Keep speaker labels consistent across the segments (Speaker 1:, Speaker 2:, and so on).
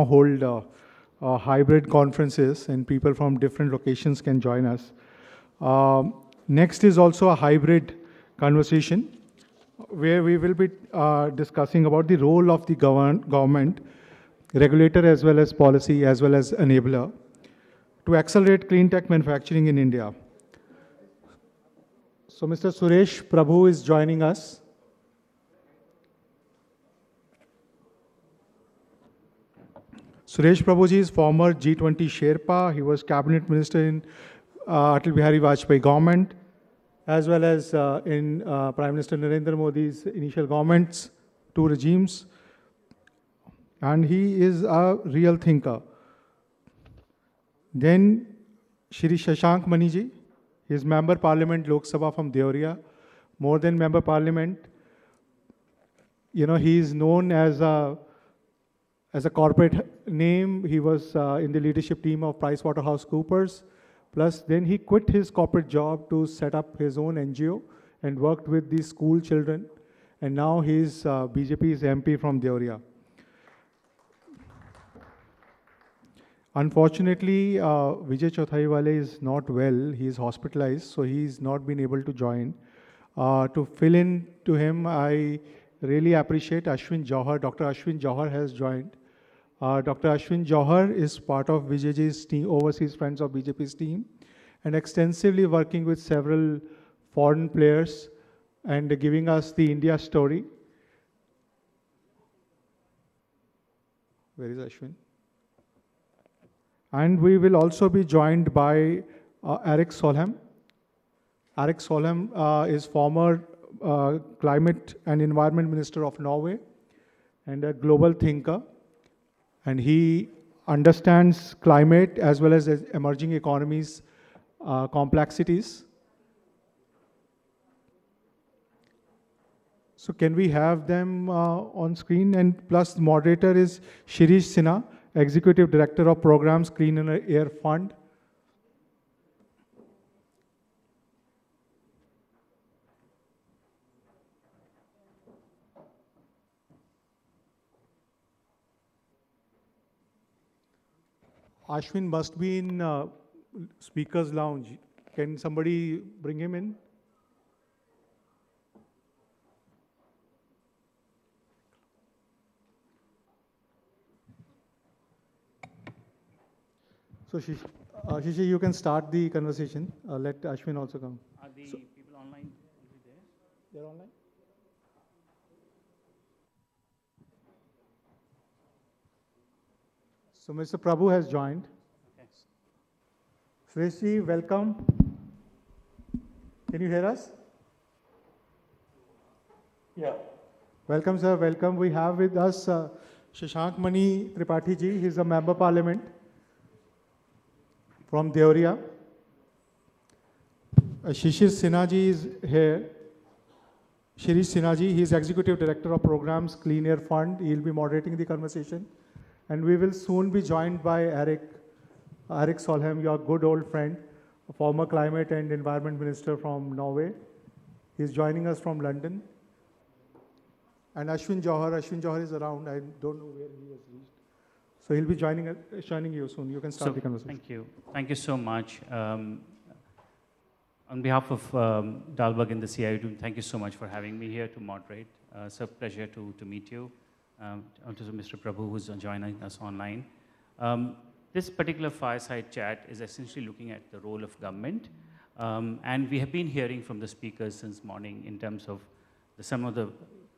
Speaker 1: now hold hybrid conferences, and people from different locations can join us. Next is also a hybrid conversation where we will be discussing about the role of the government, regulator as well as policy as well as enabler to accelerate clean tech manufacturing in India. So Mr. Suresh Prabhu is joining us. Suresh Prabhuji is former G20 Sherpa. He was cabinet minister in Atal Bihari Vajpayee government, as well as in Prime Minister Narendra Modi's initial governments, two regimes. And he is a real thinker. Then Shri Shashank Maniji, he is Member Parliament Lok Sabha from Deoria, more than Member Parliament. You know, he is known as a corporate name. He was in the leadership team of PricewaterhouseCoopers. Plus, then he quit his corporate job to set up his own NGO and worked with the school children. And now he's BJP's MP from Deoria. Unfortunately, Vijay Chothaiwale is not well. He is hospitalized, so he's not been able to join. To fill in to him, I really appreciate Ashwin Jauhar. Dr. Ashwin Jauhar has joined. Dr. Ashwin Jauhar is part of Vijayji's team, overseas friends of BJP's team, and extensively working with several foreign players and giving us the India story. Where is Ashwin? And we will also be joined by Erik Solheim. Erik Solheim is former Climate and Environment Minister of Norway and a global thinker. And he understands climate as well as emerging economies complexities. So can we have them on screen? And plus the moderator is Shirish Sinha, Executive Director of Programs Clean Air Fund. Ashwin must be in speaker's lounge. Can somebody bring him in? So Shishi, you can start the conversation. Let Ashwin also come.
Speaker 2: Are the people online? Is it there?
Speaker 1: They're online? So Mr. Prabhu has joined.
Speaker 2: Okay.
Speaker 1: Sureshji, welcome. Can you hear us?
Speaker 3: Yeah.
Speaker 1: Welcome, sir. Welcome. We have with us Shashank Mani Tripathi ji. He's a member parliament from Deoria. Shishir Sinha ji is here. Shirish Sinha ji, he is Executive Director of Programs Clean Air Fund. He will be moderating the conversation. And we will soon be joined by Erik Solheim, your good old friend, a former Climate and Environment Minister from Norway. He is joining us from London. And Ashwin Jauhar is around. I don't know where he has reached. So he'll be joining you soon. You can start the conversation.
Speaker 2: Thank you. Thank you so much. On behalf of Dalbag and the CIU team, thank you so much for having me here to moderate. It's a pleasure to meet you. Also Mr. Prabhu, who's joining us online. This particular fireside chat is essentially looking at the role of government. And we have been hearing from the speakers since morning in terms of some of the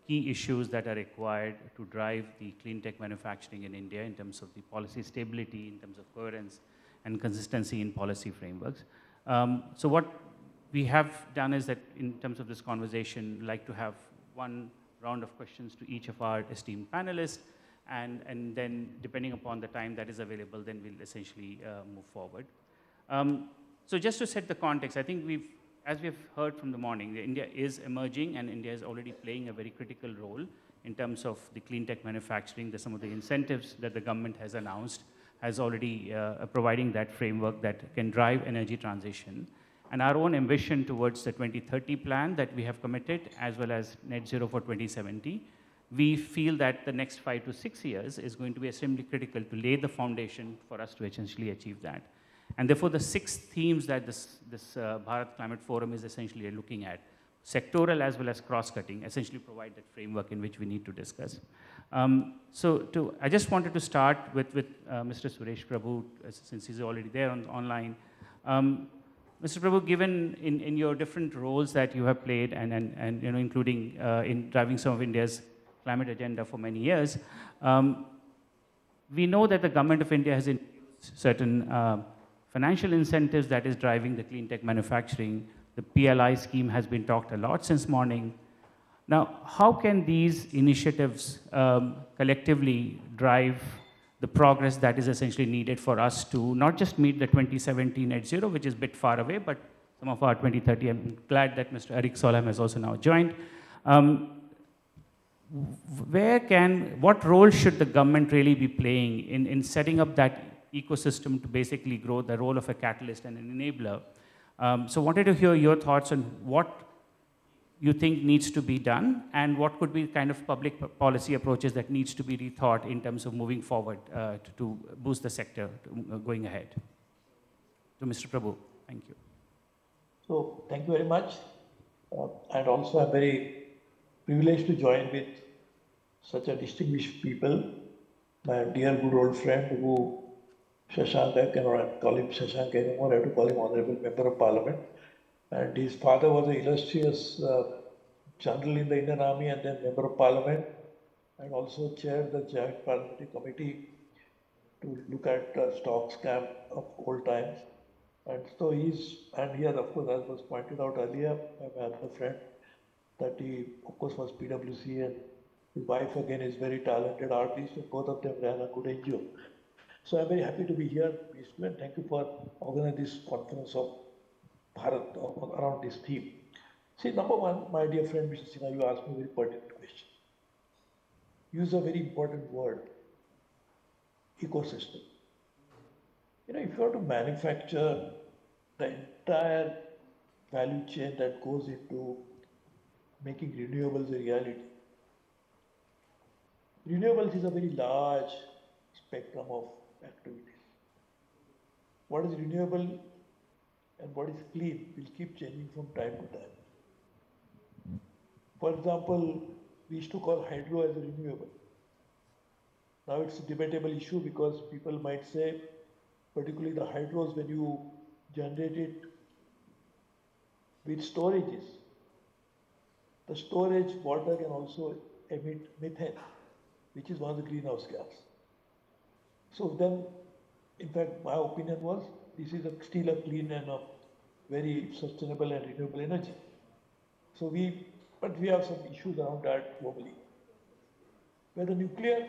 Speaker 2: key issues that are required to drive the clean tech manufacturing in India in terms of the policy stability, in terms of coherence and consistency in policy frameworks. So what we have done is that in terms of this conversation, we'd like to have one round of questions to each of our esteemed panelists, and then depending upon the time that is available, then we'll essentially move forward. So just to set the context, I think as we've heard from the morning, India is emerging and India is already playing a very critical role in terms of the clean tech manufacturing. Some of the incentives that the government has announced has already providing that framework that can drive energy transition. And our own ambition towards the 2030 plan that we have committed, as well as net zero for 2070, we feel that the next 5 to 6 years is going to be extremely critical to lay the foundation for us to essentially achieve that. And therefore, the 6 themes that this Bharat Climate Forum is essentially looking at, sectoral as well as cross-cutting, essentially provide that framework in which we need to discuss. I just wanted to start with Mr. Suresh Prabhu, since he's already there online. Mr. Prabhu, given in your different roles that you have played, and you know, including in driving some of India's climate agenda for many years, we know that the government of India has introduced certain financial incentives that is driving the clean tech manufacturing. The PLI scheme has been talked a lot since morning. Now, how can these initiatives collectively drive the progress that is essentially needed for us to not just meet the 2017 net zero, which is a bit far away, but some of our 2030, I'm glad that Mr. Eric Solheim has also now joined. What role should the government really be playing in setting up that ecosystem to basically grow the role of a catalyst and an enabler? So wanted to hear your thoughts on what you think needs to be done and what could be kind of public policy approaches that needs to be rethought in terms of moving forward to boost the sector going ahead. So Mr. Prabhu, thank you.
Speaker 3: So thank you very much. And also I'm very privileged to join with such a distinguished people. My dear good old friend who Shashank, I cannot call him Shashank anymore, I have to call him Honorable Member of Parliament. And his father was an illustrious general in the Indian Army and then Member of Parliament, and also chaired the Joint Parliamentary Committee to look at stock scam of old times. And so and here, of course, as was pointed out earlier by my other friend, that he, of course, was PwC, and his wife again is very talented artist, and both of them ran a good NGO. So I'm very happy to be here, and thank you for organizing this conference of Bharat around this theme. See, number one, my dear friend Mr. Sinha, you asked me a very pertinent question. Use a very important word, ecosystem. You know, if you have to manufacture the entire value chain that goes into making renewables a reality, renewables is a very large spectrum of activities. What is renewable and what is clean will keep changing from time to time. For example, we used to call hydro as a renewable. Now it's a debatable issue because people might say, particularly the hydros, when you generate it with storages, the storage water can also emit methane, which is one of the greenhouse gas. So then, in fact, my opinion was this is still a clean and a very sustainable and renewable energy. So but we have some issues around that globally. Whether nuclear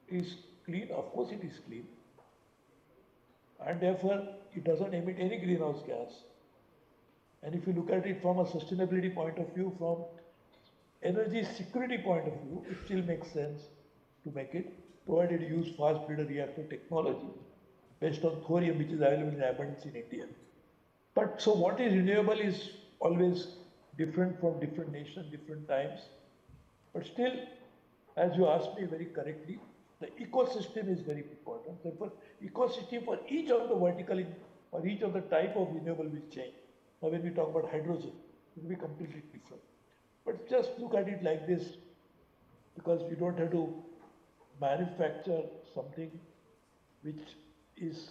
Speaker 3: is clean, of course it is clean. And therefore, it doesn't emit any greenhouse gas. And if you look at it from a sustainability point of view, from energy security point of view, it still makes sense to make it, provided you use fast breeder reactor technology based on thorium, which is available in abundance in India. But so what is renewable is always different from different nations, different times. But still, as you asked me very correctly, the ecosystem is very important. Therefore, ecosystem for each of the vertical or each of the type of renewable will change. Now, when we talk about hydrogen, it will be completely different. But just look at it like this, because we don't have to manufacture something which is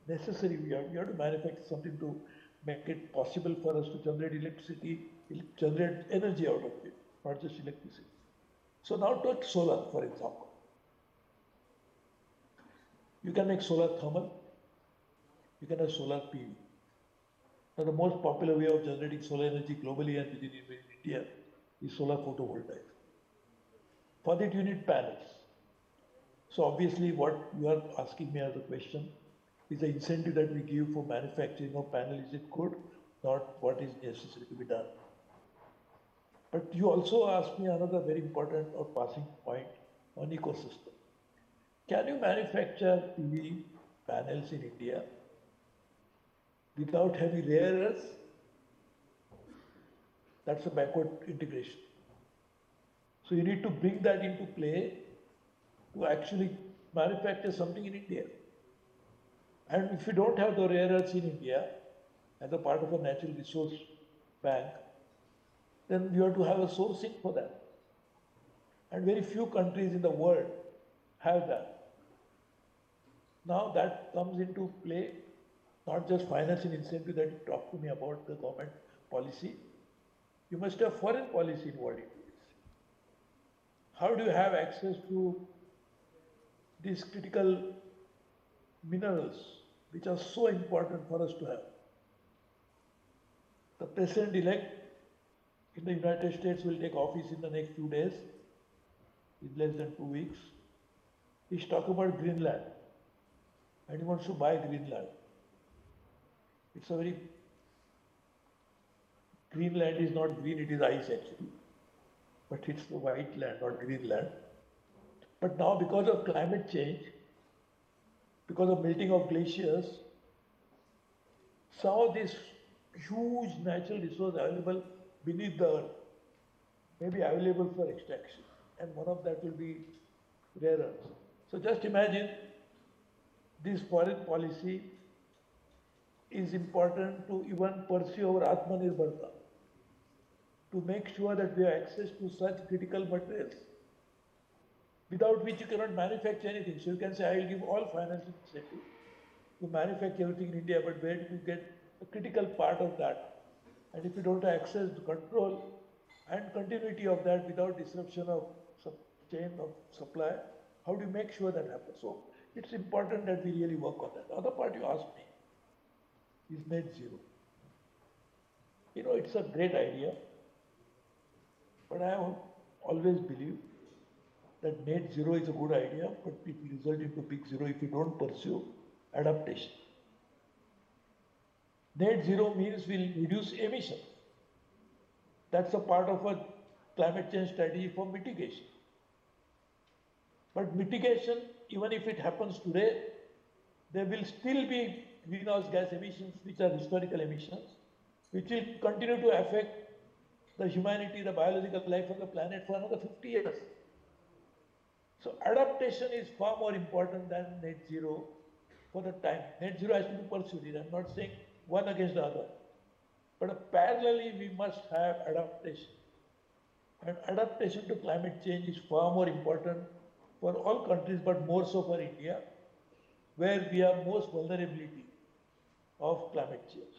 Speaker 3: necessary. We have to manufacture something to make it possible for us to generate electricity, generate energy out of it, not just electricity. So now take solar, for example. You can make solar thermal, you can have solar PV. Now the most popular way of generating solar energy globally and within India is solar photovoltaic. For that you need panels. So obviously what you are asking me as a question is the incentive that we give for manufacturing of panel, is it good? Not what is necessary to be done. But you also asked me another very important or passing point on ecosystem. Can you manufacture PV panels in India without having rare earths? That's a backward integration. So you need to bring that into play to actually manufacture something in India. And if you don't have the rare earths in India as a part of a natural resource bank, then you have to have a sourcing for that. And very few countries in the world have that. Now that comes into play, not just financial incentive that you talked to me about the government policy. You must have foreign policy involved in this. How do you have access to these critical minerals, which are so important for us to have? The president-elect in the United States will take office in the next few days, in less than 2 weeks. He's talking about Greenland, and he wants to buy Greenland. It's a very, Greenland is not green, it is ice actually, but it's the white land, not Greenland. But now because of climate change, because of melting of glaciers, some of these huge natural resources available beneath the earth may be available for extraction, and one of that will be rare earths. So just imagine this foreign policy is important to even pursue our Atmanirbharta, to make sure that we have access to such critical materials, without which you cannot manufacture anything. So you can say, I will give all financial incentive to manufacture everything in India, but where do you get a critical part of that? And if you don't have access to control and continuity of that without disruption of chain of supply, how do you make sure that happens? So it's important that we really work on that. The other part you asked me is net zero. You know, it's a great idea, but I have always believed that net zero is a good idea, but it will result into big zero if you don't pursue adaptation. Net zero means we'll reduce emissions. That's a part of a climate change strategy for mitigation. But mitigation, even if it happens today, there will still be greenhouse gas emissions, which are historical emissions, which will continue to affect the humanity, the biological life of the planet for another 50 years. So adaptation is far more important than net zero for the time. Net zero has to be pursued. I'm not saying one against the other. But parallelly, we must have adaptation. And adaptation to climate change is far more important for all countries, but more so for India, where we have most vulnerability of climate change.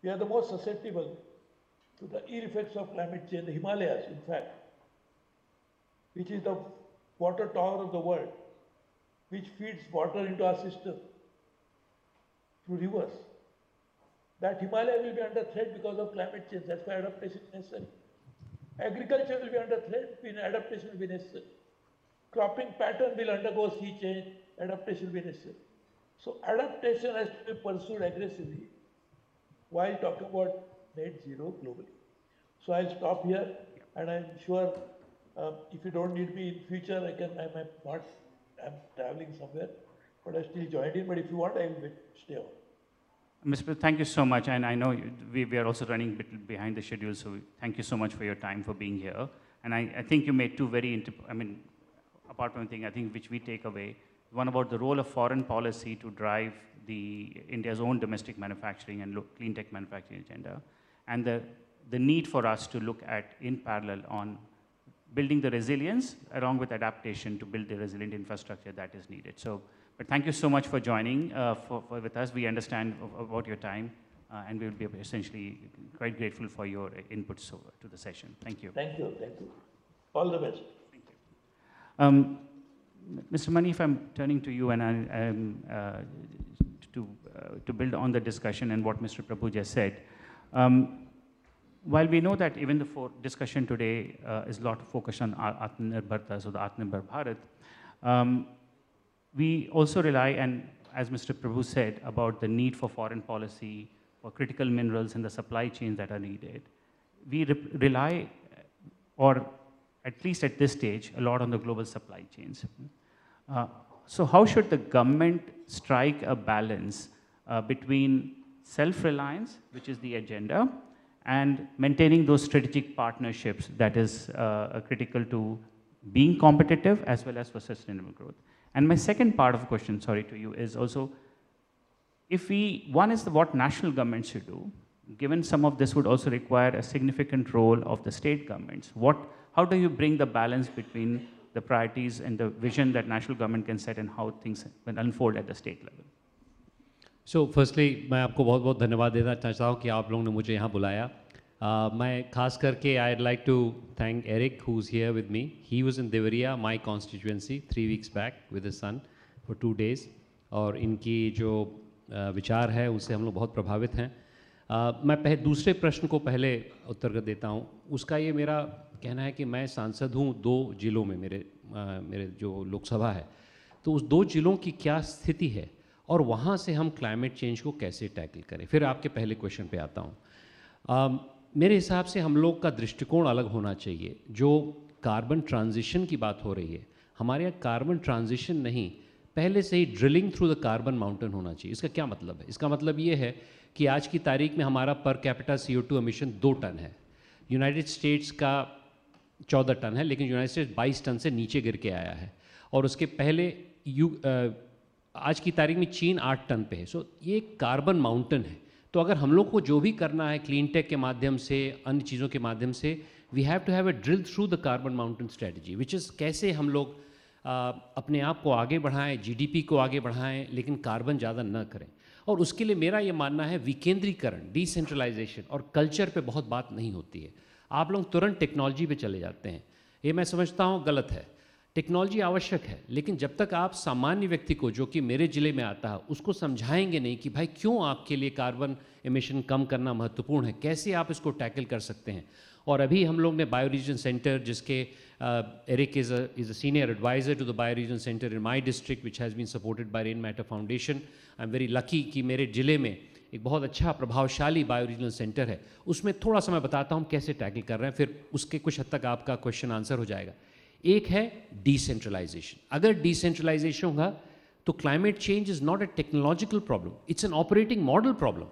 Speaker 3: We are the most susceptible to the ill effects of climate change, the Himalayas, in fact, which is the water tower of the world, which feeds water into our system through rivers. That Himalaya will be under threat because of climate change. That's why adaptation is necessary. Agriculture will be under threat, adaptation will be necessary. Cropping pattern will undergo sea change, adaptation will be necessary. So adaptation has to be pursued aggressively while talking about net zero globally. So I'll stop here, and I'm sure if you don't need me in future, I'm traveling somewhere, but I still joined in. But if you want, I will stay on.
Speaker 2: Mr. Thank you so much, and I know we are also running a bit behind the schedule, so thank you so much for your time, for being here. And I think you made two very, apart from anything, I think which we take away, one about the role of foreign policy to drive India's own domestic manufacturing and clean tech manufacturing agenda, and the need for us to look at, in parallel, on building the resilience along with adaptation to build the resilient infrastructure that is needed. So, but thank you so much for joining with us. We understand about your time, and we will be essentially quite grateful for your inputs to the session. Thank you.
Speaker 3: Thank you. Thank you. All the best.
Speaker 2: Thank you. Mr. Mani, if I'm turning to you and to build on the discussion and what Mr. Prabhu just said, while we know that even the discussion today is a lot of focus on Atmanirbharta, so the Atmanirbhar Bharat, we also rely, and as Mr. Prabhu said, about the need for foreign policy, for critical minerals and the supply chains that are needed. We rely, or at least at this stage, a lot on the global supply chains. So how should the government strike a balance between self-reliance, which is the agenda, and maintaining those strategic partnerships that is critical to being competitive as well as for sustainable growth. And my second part of the question, sorry, to you is also, one is what national governments should do, given some of this would also require a significant role of the state governments. How do you bring the balance between the priorities and the vision that national government can set and how things will unfold at the state level?
Speaker 4: So firstly, मैं आपको बहुत बहुत धन्यवाद देना चाहता हूँ कि आप लोगों ने मुझे यहाँ बुलाया. मैं खास करके I'd like to thank Eric who's here with me. He was in Devariya, my constituency, 3 weeks back with his son for 2 days. और इनकी जो विचार है उससे हम लोग बहुत प्रभावित हैं. मैं दूसरे प्रश्न को पहले उत्तर देता हूँ. उसका ये मेरा कहना है कि मैं सांसद हूँ 2 जिलों में, मेरे जो लोकसभा है, तो उस 2 जिलों की क्या स्थिति है और वहाँ से हम क्लाइमेट चेंज को कैसे टैकल करें. फिर आपके पहले क्वेश्चन पे आता हूँ. मेरे हिसाब से हम लोग का दृष्टिकोण अलग होना चाहिए. जो कार्बन ट्रांजिशन की बात हो रही है, हमारे यहाँ कार्बन ट्रांजिशन नहीं, पहले से ही drilling through the carbon mountain होना चाहिए. इसका क्या मतलब है? इसका मतलब ये है कि आज की तारीख में हमारा per capita CO2 emission 2 ton है. यूनाइटेड स्टेट्स का 14 टन है, लेकिन यूनाइटेड स्टेट्स 22 टन से नीचे गिर के आया है. और उसके पहले आज की तारीख में चीन 8 टन पे है. सो ये कार्बन माउंटेन है. तो अगर हम लोग को जो भी करना है क्लीन टेक के माध्यम से, अन्य चीज़ों के माध्यम से, we have to have a drill through the carbon mountain strategy, which is कैसे हम लोग अपने आप को आगे बढ़ाएं, GDP को आगे बढ़ाएं, लेकिन कार्बन ज़्यादा न करें. और उसके लिए मेरा ये मानना है विकेंद्रीकरण, डिसेंट्रलाइजेशन और कल्चर पे बहुत बात नहीं होती है. आप लोग तुरंत टेक्नोलॉजी पे चले जाते हैं. ये मैं समझता हूँ गलत है. टेक्नोलॉजी आवश्यक है, लेकिन जब तक आप सामान्य व्यक्ति को, जो कि मेरे ज़िले में आता है, उसको समझाएंगे नहीं कि भाई क्यों आपके लिए कार्बन एमिशन कम करना महत्वपूर्ण है, कैसे आप इसको टैकल कर सकते हैं. और अभी हम लोग ने बायो रीजन सेंटर, जिसके Eric is a senior adviser to the bio region centre in my district, which has been supported by Rainmatter foundation. I am very lucky कि मेरे ज़िले में एक बहुत अच्छा प्रभावशाली बायो रीजनल सेंटर है. उसमें थोड़ा सा मैं बताता हूँ कैसे टैकल कर रहे हैं, फिर उसके कुछ हद तक आपका क्वेश्चन आंसर हो जाएगा. एक है डिसेंट्रलाइजेशन. अगर डिसेंट्रलाइजेशन होगा तो climate change is not a technological problem, it's an operating model problem.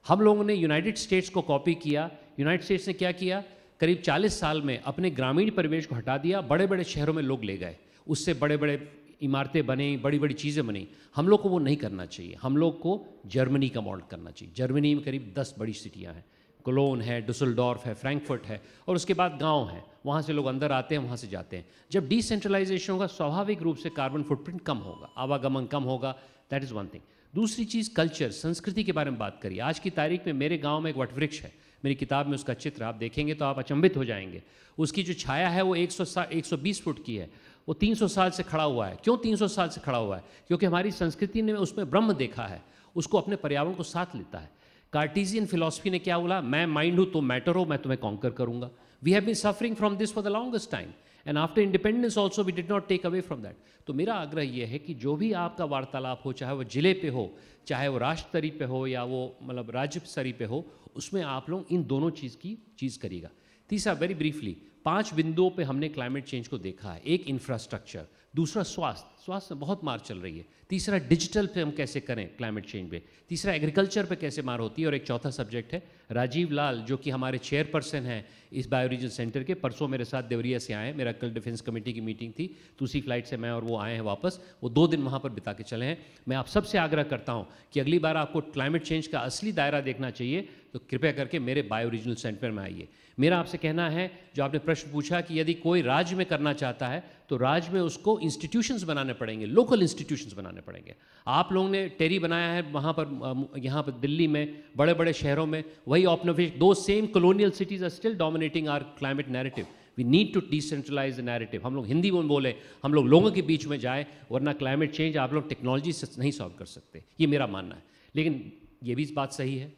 Speaker 4: हम लोगों ने यूनाइटेड स्टेट्स को कॉपी किया. यूनाइटेड स्टेट्स ने क्या किया? करीब 40 साल में अपने ग्रामीण परिवेश को हटा दिया, बड़े बड़े शहरों में लोग ले गए, उससे बड़े बड़े इमारतें बनी, बड़ी बड़ी चीज़ें बनी. हम लोग को वो नहीं करना चाहिए. हम लोग को जर्मनी का मॉडल करना चाहिए. जर्मनी में करीब 10 बड़ी सिटियाँ हैं, कोलोन है, डुसलडॉर्फ है, फ्रैंकफर्ट है, और उसके बाद गांव हैं. वहाँ से लोग अंदर आते हैं, वहाँ से जाते हैं. जब डिसेंट्रलाइजेशन होगा, स्वाभाविक रूप से कार्बन फुटप्रिंट कम होगा, आवागमन कम होगा. That is one thing. दूसरी चीज़ कल्चर, संस्कृति के बारे में बात करिए. आज की तारीख में मेरे गांव में एक वटवृक्ष है. मेरी किताब में उसका चित्र आप देखेंगे तो आप अचंभित हो जाएंगे. उसकी जो छाया है वो 120 फुट की है. वो 300 साल से खड़ा हुआ है. क्यों 300 साल से खड़ा हुआ है? क्योंकि हमारी संस्कृति ने उसमें ब्रह्म देखा है, उसको अपने पर्यावरण को साथ लेता है. कार्टेशियन फिलॉसफी ने क्या बोला? मैं माइंड हूँ, तुम मैटर हो, मैं तुम्हें कॉन्कर करूँगा. We have been suffering from this for the longest time, and after independence also we did not take away from that. तो मेरा आग्रह ये है कि जो भी आपका वार्तालाप हो, चाहे वो जिले पे हो, चाहे वो राष्ट्र स्तरीय पे हो, या वो मतलब राज्य स्तरीय पे हो, उसमें आप लोग इन दोनों चीज़ करिएगा. तीसरा, वेरी ब्रीफली, 5 बिंदुओं पे हमने क्लाइमेट चेंज को देखा है. एक इंफ्रास्ट्रक्चर, दूसरा स्वास्थ्य में बहुत मार चल रही है. तीसरा डिजिटल पे हम कैसे करें क्लाइमेट चेंज पे. तीसरा एग्रीकल्चर पे कैसे मार होती है. और एक चौथा सब्जेक्ट है राजीव लाल, जो कि हमारे चेयरपर्सन हैं इस बायो रीजन सेंटर के. परसों मेरे साथ देवरिया से आए हैं, मेरा कल डिफेंस कमेटी की मीटिंग थी, तो उसी फ्लाइट से मैं और वो आए हैं वापस. वो 2 दिन वहाँ पर बिता के चले हैं. मैं आप सबसे आग्रह करता हूँ कि अगली बार आपको क्लाइमेट चेंज का असली दायरा देखना चाहिए तो कृपया करके मेरे बायो रीजनल सेंटर में आइए. मेरा आपसे कहना है, जो आपने प्रश्न पूछा कि यदि कोई राज्य में करना चाहता है तो राज्य में उसको इंस्टीट्यूशंस बनाने पड़ेंगे, लोकल इंस्टीट्यूशंस बनाने पड़ेंगे. आप लोगों ने टेरी बनाया है वहाँ पर, यहाँ पर दिल्ली में, बड़े बड़े शहरों में, वही ऑप्नोवेशन, दो same colonial cities are still dominating our climate narrative. We need to decentralise the narrative. हम लोग हिंदी में बोले, हम लोग लोगों के बीच में जाए, वरना क्लाइमेट चेंज आप लोग टेक्नोलॉजी से नहीं सॉल्व कर सकते. ये मेरा मानना है. लेकिन ये भी इस बात सही है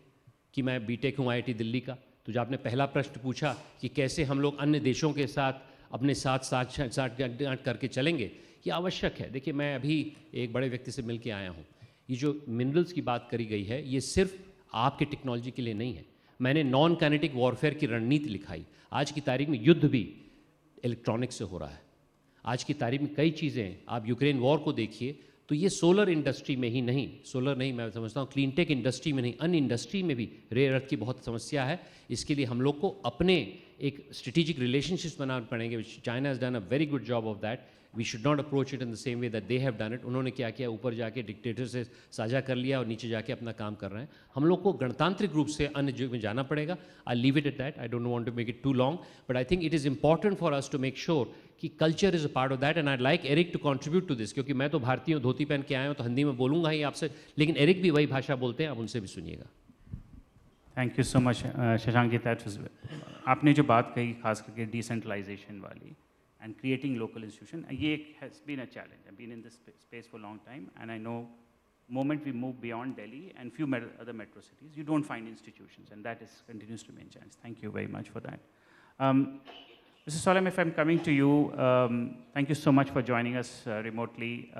Speaker 4: कि मैं बीटेक हूँ IIT दिल्ली का. तो जो आपने पहला प्रश्न पूछा कि कैसे हम लोग अन्य देशों के साथ अपने साथ करके चलेंगे, ये आवश्यक है. देखिए, मैं अभी एक बड़े व्यक्ति से मिल के आया हूँ. ये जो मिनरल्स की बात करी गई है, ये सिर्फ आपके टेक्नोलॉजी के लिए नहीं है. मैंने नॉन काइनेटिक वॉरफेयर की रणनीति लिखाई. आज की तारीख में युद्ध भी इलेक्ट्रॉनिक्स से हो रहा है. आज की तारीख में कई चीज़ें, आप यूक्रेन वॉर को देखिए, तो ये सोलर इंडस्ट्री में ही नहीं, सोलर नहीं, मैं समझता हूँ क्लीन टेक इंडस्ट्री में नहीं, अन्य इंडस्ट्री में भी रेयर अर्थ की बहुत समस्या है। इसके लिए हम लोग को अपने एक स्ट्रेटेजिक रिलेशनशिप्स बनाने पड़ेंगे, which China has done a very good job of that. We should not approach it in the same way that they have done it. उन्होंने क्या किया, ऊपर जाके डिक्टेटर से साझा कर लिया और नीचे जाके अपना काम कर रहे हैं। हम लोग को गणतांत्रिक रूप से अन्य युग में जाना पड़ेगा। I leave it at that, I don't want to make it too long, but I think it is important for us to make sure कि culture is a part of that, and I like Eric to contribute to this, क्योंकि मैं तो भारतीय हूँ, धोती पहन के आया हूँ, तो हिंदी में बोलूँगा ही आपसे, लेकिन एरिक भी वही भाषा बोलते हैं, आप उनसे भी सुनिएगा।
Speaker 2: Thank you so much Shashank ji, that was, आपने जो बात कही खास करके डिसेंट्रलाइजेशन वाली एंड क्रिएटिंग लोकल इंस्टीट्यूशन, ये has been a challenge. I been in this space for long time and I know moment we move beyond Delhi and few other metro cities, you don't find institutions, and that is continues to remain challenge. Thank you very much for that. Mr. Solem, if I'm coming to you, thank you so much for joining us remotely.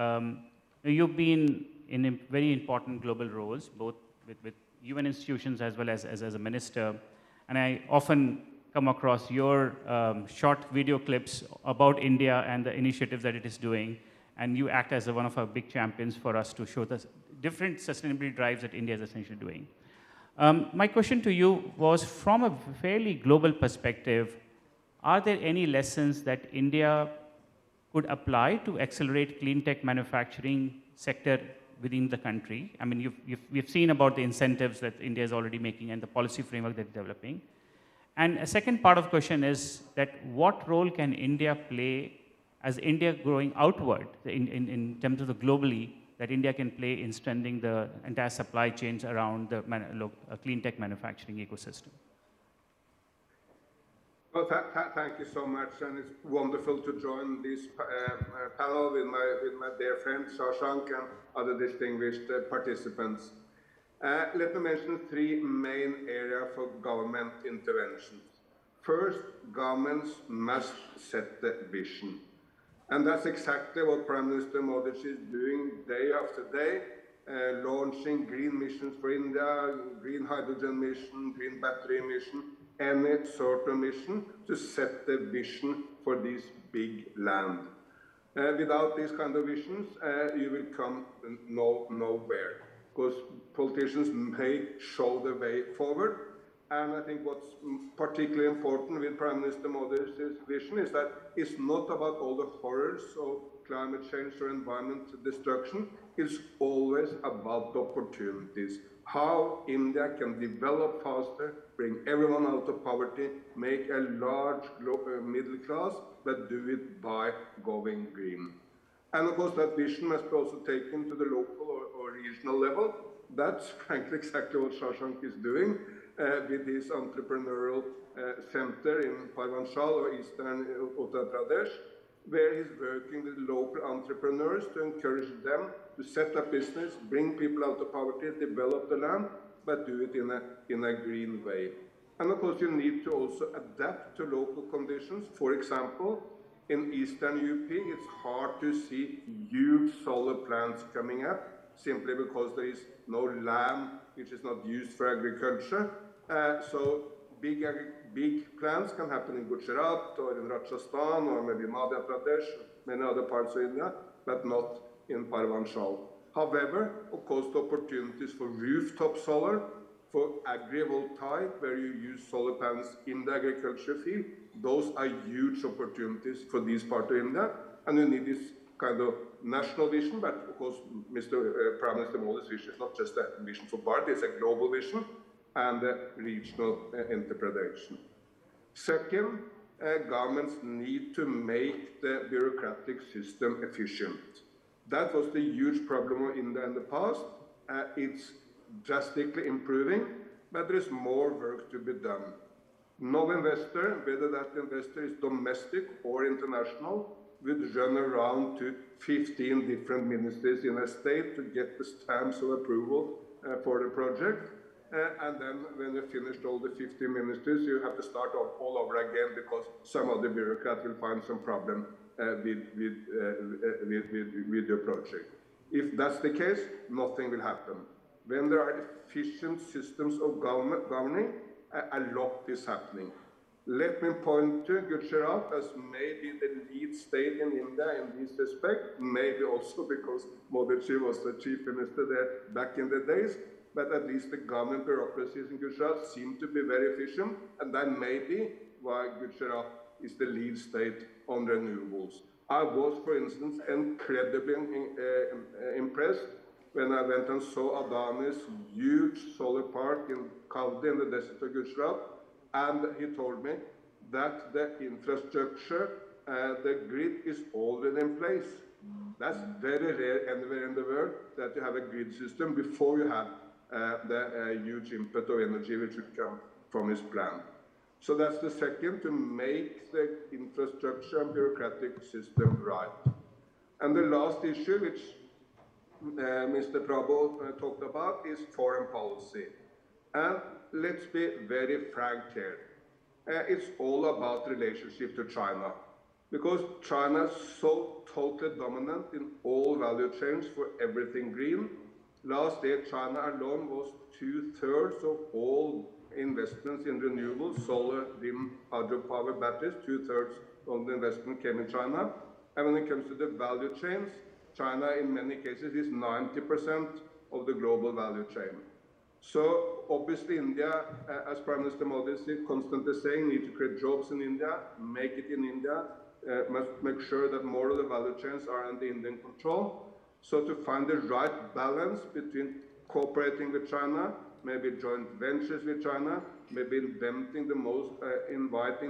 Speaker 2: You've been in very important global roles, both with UN institutions as well as a minister, and I often come across your short video clips about India and the initiatives that it is doing, and you act as one of our big champions for us to show the different sustainability drives that India is essentially doing. My question to you was, from a fairly global perspective, are there any lessons that India could apply to accelerate clean tech manufacturing sector within the country? I mean, we've seen about the incentives that India is already making and the policy framework that it's developing. And a second part of the question is that what role can India play as India growing outward in terms of the globally, that India can play in strengthening the entire supply chains around the clean tech manufacturing ecosystem?
Speaker 5: Well, thank you so much, and it's wonderful to join this panel with my dear friend Shashank and other distinguished participants. Let me mention three main areas for government interventions. First, governments must set the vision. And that's exactly what Prime Minister Modi is doing day after day, launching green missions for India, green hydrogen mission, green battery mission, any sort of mission to set the vision for this big land. Without these kind of visions, you will come nowhere, because politicians may show the way forward. And I think what's particularly important with Prime Minister Modi's vision is that it's not about all the horrors of climate change or environment destruction. It's always about opportunities. How India can develop faster, bring everyone out of poverty, make a large middle class, but do it by going green. And of course, that vision must be also taken to the local or regional level. That's frankly exactly what Shashank is doing. With his entrepreneurial center in Parvanchal or eastern Uttar Pradesh, where he's working with local entrepreneurs to encourage them to set up business, bring people out of poverty, develop the land, but do it in a green way. And of course, you need to also adapt to local conditions. For example, in eastern UP, it's hard to see huge solar plants coming up, simply because there is no land which is not used for agriculture. So big plants can happen in Gujarat or in Rajasthan or maybe Madhya Pradesh, many other parts of India, but not in Parvanchal. However, of course, the opportunities for rooftop solar, for agrivoltaic, where you use solar panels in the agriculture field, those are huge opportunities for this part of India, and you need this kind of national vision, but of course, Prime Minister Modi's vision is not just a vision for Bharat, it's a global vision and a regional interpretation. Second, governments need to make the bureaucratic system efficient. That was the huge problem in India in the past. It's drastically improving, but there is more work to be done. No investor, whether that investor is domestic or international, would run around to 15 different ministries in a state to get the stamps of approval for the project. And then when you finished all the 50 ministries, you have to start all over again because some of the bureaucrats will find some problem with your project. If that's the case, nothing will happen. When there are efficient systems of governing, a lot is happening. Let me point to Gujarat as maybe the lead state in India in this respect, maybe also because Modi was the chief minister there back in the days, but at least the government bureaucracies in Gujarat seem to be very efficient, and that may be why Gujarat is the lead state on renewables. I was, for instance, incredibly impressed when I went and saw Adani's huge solar park in Kaldi in the desert of Gujarat, and he told me that the infrastructure, the grid is already in place. That's very rare anywhere in the world that you have a grid system before you have the huge input of energy which would come from his plant. So that's the second, to make the infrastructure and bureaucratic system right. And the last issue, which Mr. Prabhu talked about, is foreign policy. And let's be very frank here. It's all about relationship to China, because China is so totally dominant in all value chains for everything green. Last year, China alone was 2/3 of all investments in renewables, solar, wind, hydropower, batteries. 2/3 of the investment came in China. And when it comes to the value chains, China in many cases is 90% of the global value chain. So obviously India, as Prime Minister Modi is constantly saying, need to create jobs in India, make it in India, must make sure that more of the value chains are under Indian control. So to find the right balance between cooperating with China, maybe joint ventures with China, maybe inviting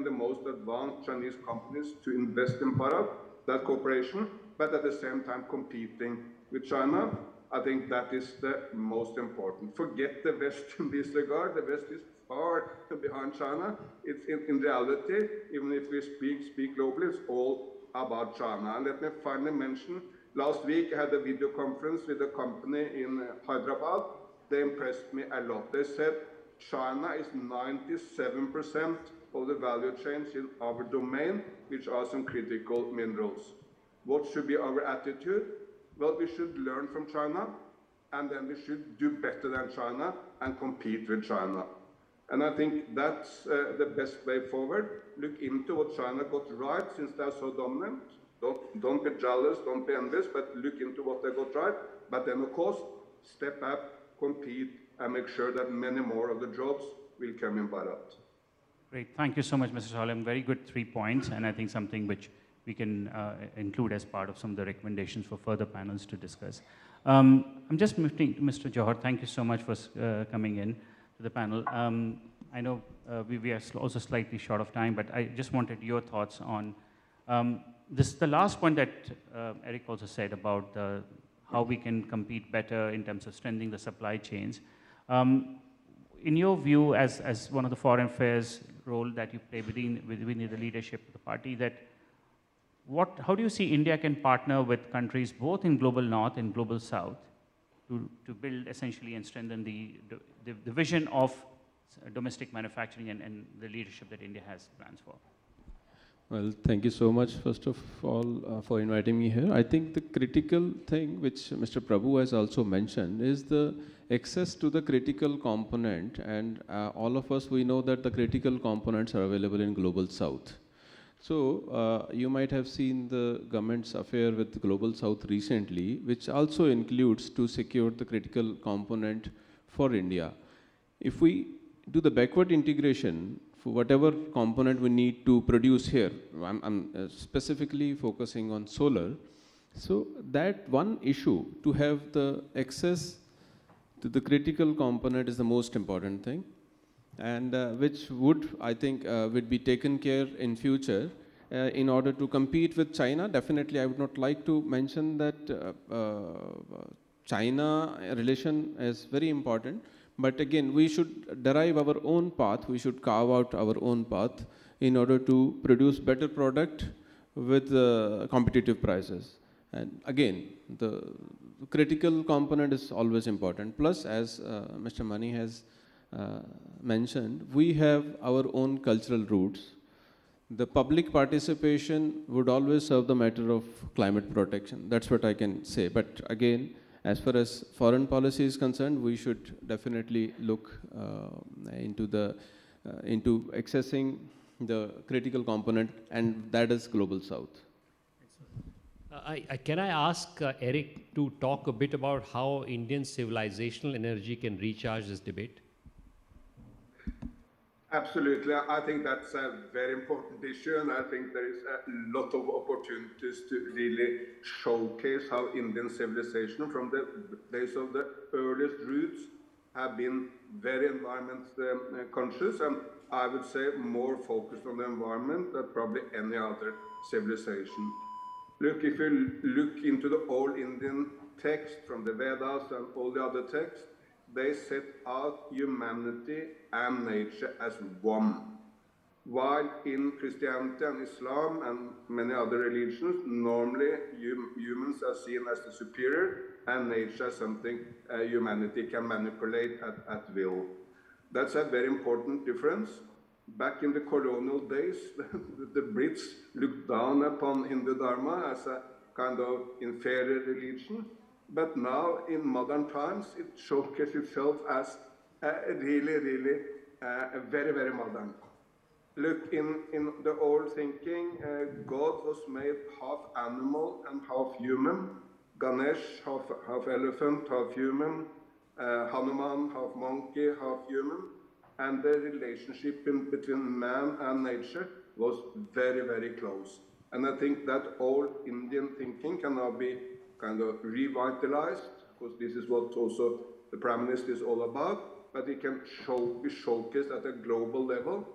Speaker 5: the most advanced Chinese companies to invest in Bharat, that cooperation, but at the same time competing with China, I think that is the most important. Forget the West in this regard. The West is far behind China. It's in reality, even if we speak globally, it's all about China. And let me finally mention, last week I had a video conference with a company in Hyderabad. They impressed me a lot. They said China is 97% of the value chains in our domain, which are some critical minerals. What should be our attitude? Well, we should learn from China, and then we should do better than China and compete with China. And I think that's the best way forward. Look into what China got right since they're so dominant. Don't be jealous, don't be envious, but look into what they got right. But then, of course, step up, compete, and make sure that many more of the jobs will come in Bharat.
Speaker 2: Great. Thank you so much, Mr. Salim. Very good 3 points, and I think something which we can include as part of some of the recommendations for further panels to discuss. I'm just moving to Mr. Johar. Thank you so much for coming in to the panel. I know we are also slightly short of time, but I just wanted your thoughts on the last point that Eric also said about how we can compete better in terms of strengthening the supply chains. In your view, as one of the foreign affairs role that you play within the leadership of the party, how do you see India can partner with countries both in global north and global south to build essentially and strengthen the vision of domestic manufacturing and the leadership that India has plans for?
Speaker 6: Well, thank you so much, first of all, for inviting me here. I think the critical thing, which Mr. Prabhu has also mentioned, is the access to the critical component. And all of us, we know that the critical components are available in Global South. So you might have seen the government's affair with Global South recently, which also includes to secure the critical component for India. If we do the backward integration for whatever component we need to produce here, I'm specifically focusing on solar. So that one issue, to have the access to the critical component, is the most important thing. And which would, I think, would be taken care in future in order to compete with China. Definitely, I would not like to mention that China relation is very important. But again, we should derive our own path. We should carve out our own path in order to produce better product with competitive prices. And again, the critical component is always important. Plus, as Mr. Mani has mentioned, we have our own cultural roots. The public participation would always serve the matter of climate protection. That's what I can say. But again, as far as foreign policy is concerned, we should definitely look into accessing the critical component, and that is Global South.
Speaker 4: Can I ask Eric to talk a bit about how Indian civilizational energy can recharge this debate?
Speaker 5: Absolutely. I think that's a very important issue, and I think there is a lot of opportunities to really showcase how Indian civilization from the days of the earliest roots have been very environment conscious, and I would say more focused on the environment than probably any other civilization. Look, if you look into the old Indian text from the Vedas and all the other texts, they set out humanity and nature as one. While in Christianity and Islam and many other religions, normally humans are seen as the superior and nature as something humanity can manipulate at will. That's a very important difference. Back in the colonial days, the Brits looked down upon Hindu Dharma as a kind of inferior religion. But now, in modern times, it showcases itself as really very, very modern. Look, in the old thinking, God was made half animal and half human. Ganesh, half elephant, half human. Hanuman, half monkey, half human. And the relationship between man and nature was very, very close. And I think that old Indian thinking can now be kind of revitalized, because this is what also the Prime Minister is all about, but it can be showcased at a global level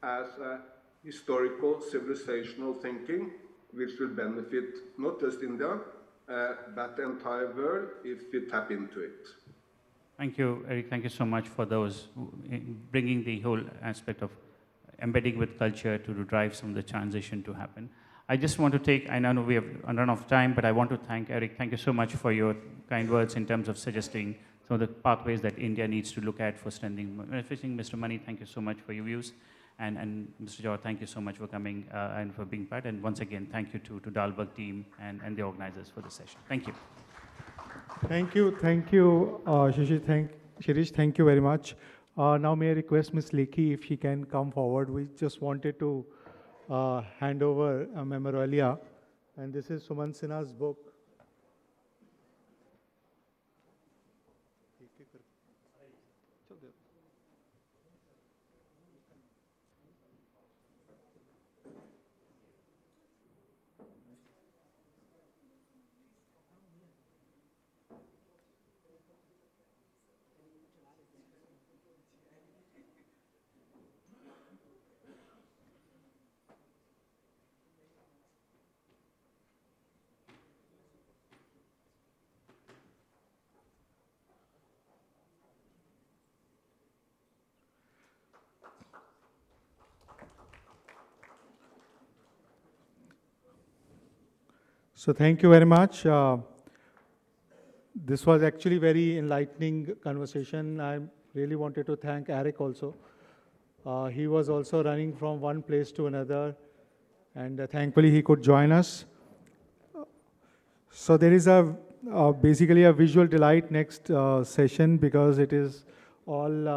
Speaker 5: as a historical civilizational thinking, which will benefit not just India, but the entire world if we tap into it.
Speaker 2: Thank you, Eric. Thank you so much for those, bringing the whole aspect of embedding with culture to drive some of the transition to happen. I just want to take, I know we have run out of time, but I want to thank Eric. Thank you so much for your kind words in terms of suggesting some of the pathways that India needs to look at for strengthening. Mr. Mani, thank you so much for your views. And Mr. Jawar, thank you so much for coming and for being part. And once again, thank you to Dalberg team and the organizers for the session. Thank you.
Speaker 1: Thank you, Shirish, thank you very much. Now may I request Ms. Lekhi if she can come forward. We just wanted to hand over a memorabilia, and this is Suman Sinha's book. So thank you very much. This was actually very enlightening conversation. I really wanted to thank Eric also. He was also running from one place to another, and thankfully he could join us. So there is basically a visual delight next session, because it is all